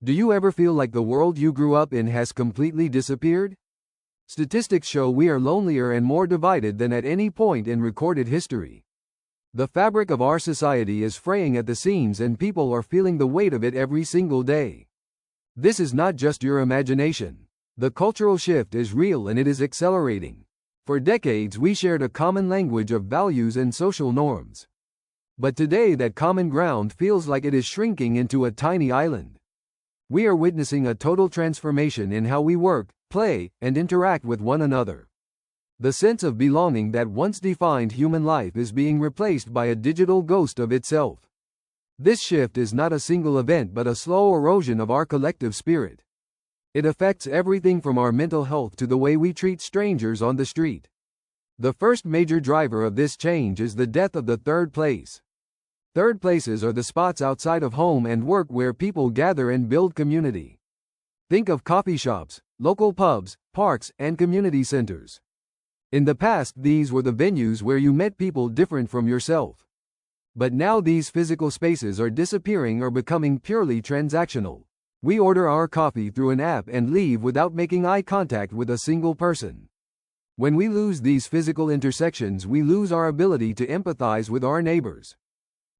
Do you ever feel like the world you grew up in has completely disappeared? Statistics show we are lonelier and more divided than at any point in recorded history. The fabric of our society is fraying at the seams and people are feeling the weight of it every single day. This is not just your imagination. The cultural shift is real and it is accelerating. For decades we shared a common language of values and social norms. But today that common ground feels like it is shrinking into a tiny island. We are witnessing a total transformation in how we work, play, and interact with one another. The sense of belonging that once defined human life is being replaced by a digital ghost of itself. This shift is not a single event but a slow erosion of our collective spirit. It affects everything from our mental health to the way we treat strangers on the street. The first major driver of this change is the death of the third place. Third places are the spots outside of home and work where people gather and build community. Think of coffee shops, local pubs, parks, and community centers. In the past, these were the venues where you met people different from yourself. But now these physical spaces are disappearing or becoming purely transactional. We order our coffee through an app and leave without making eye contact with a single person. When we lose these physical intersections, we lose our ability to empathize with our neighbors.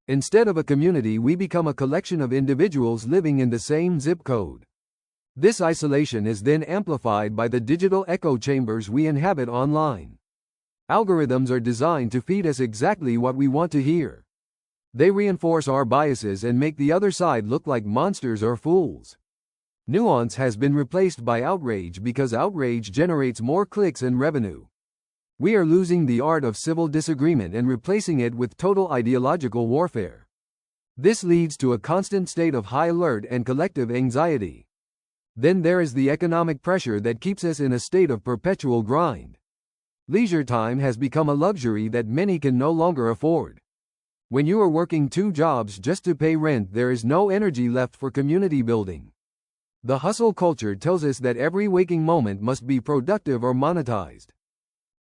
Instead of a community, we become a collection of individuals living in the same zip code. This isolation is then amplified by the digital echo chambers we inhabit online. Algorithms are designed to feed us exactly what we want to hear. They reinforce our biases and make the other side look like monsters or fools. Nuance has been replaced by outrage because outrage generates more clicks and revenue. We are losing the art of civil disagreement and replacing it with total ideological warfare. This leads to a constant state of high alert and collective anxiety. Then there is the economic pressure that keeps us in a state of perpetual grind. Leisure time has become a luxury that many can no longer afford. When you are working 2 jobs just to pay rent, there is no energy left for community building. The hustle culture tells us that every waking moment must be productive or monetized.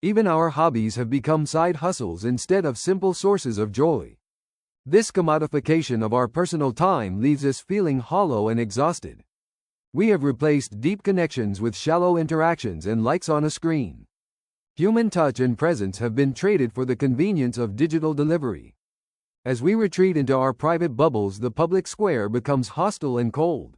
Even our hobbies have become side hustles instead of simple sources of joy. This commodification of our personal time leaves us feeling hollow and exhausted. We have replaced deep connections with shallow interactions and likes on a screen. Human touch and presence have been traded for the convenience of digital delivery. As we retreat into our private bubbles, the public square becomes hostile and cold.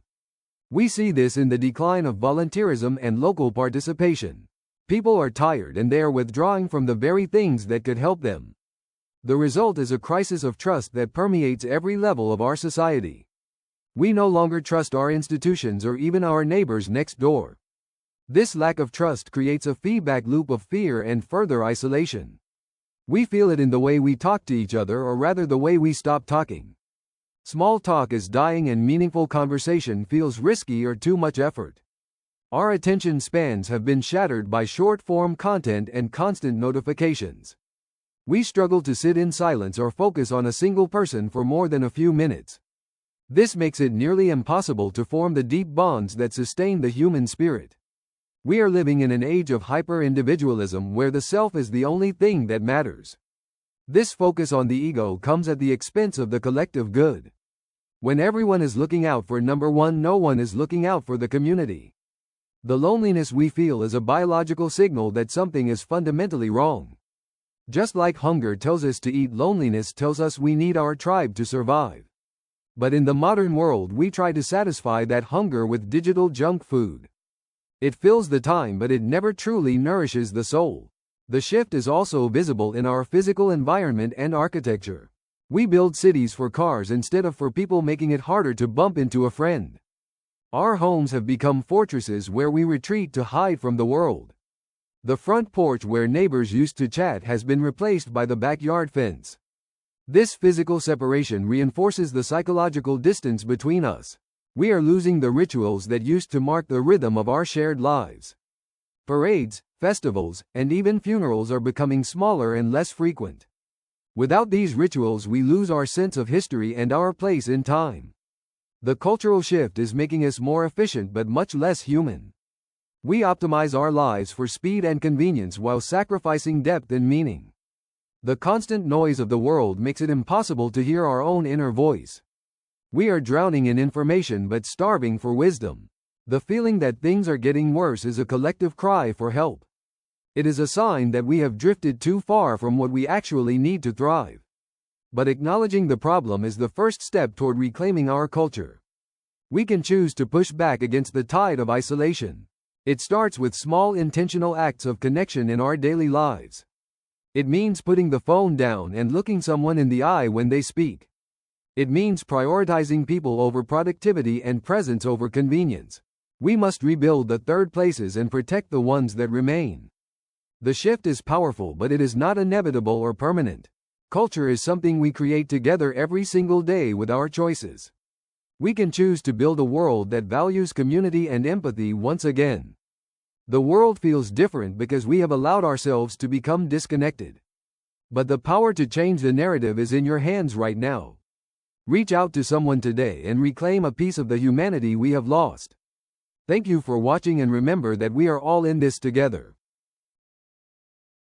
We see this in the decline of volunteerism and local participation. People are tired and they are withdrawing from the very things that could help them. The result is a crisis of trust that permeates every level of our society. We no longer trust our institutions or even our neighbors next door. This lack of trust creates a feedback loop of fear and further isolation. We feel it in the way we talk to each other, or rather the way we stop talking. Small talk is dying and meaningful conversation feels risky or too much effort. Our attention spans have been shattered by short-form content and constant notifications. We struggle to sit in silence or focus on a single person for more than a few minutes. This makes it nearly impossible to form the deep bonds that sustain the human spirit. We are living in an age of hyper-individualism where the self is the only thing that matters. This focus on the ego comes at the expense of the collective good. When everyone is looking out for number one, no one is looking out for the community. The loneliness we feel is a biological signal that something is fundamentally wrong. Just like hunger tells us to eat, loneliness tells us we need our tribe to survive. But in the modern world, we try to satisfy that hunger with digital junk food. It fills the time, but it never truly nourishes the soul. The shift is also visible in our physical environment and architecture. We build cities for cars instead of for people, making it harder to bump into a friend. Our homes have become fortresses where we retreat to hide from the world. The front porch where neighbors used to chat has been replaced by the backyard fence. This physical separation reinforces the psychological distance between us. We are losing the rituals that used to mark the rhythm of our shared lives. Parades, festivals, and even funerals are becoming smaller and less frequent. Without these rituals, we lose our sense of history and our place in time. The cultural shift is making us more efficient but much less human. We optimize our lives for speed and convenience while sacrificing depth and meaning. The constant noise of the world makes it impossible to hear our own inner voice. We are drowning in information but starving for wisdom. The feeling that things are getting worse is a collective cry for help. It is a sign that we have drifted too far from what we actually need to thrive. But acknowledging the problem is the first step toward reclaiming our culture. We can choose to push back against the tide of isolation. It starts with small intentional acts of connection in our daily lives. It means putting the phone down and looking someone in the eye when they speak. It means prioritizing people over productivity and presence over convenience. We must rebuild the third places and protect the ones that remain. The shift is powerful, but it is not inevitable or permanent. Culture is something we create together every single day with our choices. We can choose to build a world that values community and empathy once again. The world feels different because we have allowed ourselves to become disconnected. But the power to change the narrative is in your hands right now. Reach out to someone today and reclaim a piece of the humanity we have lost. Thank you for watching, and remember that we are all in this together.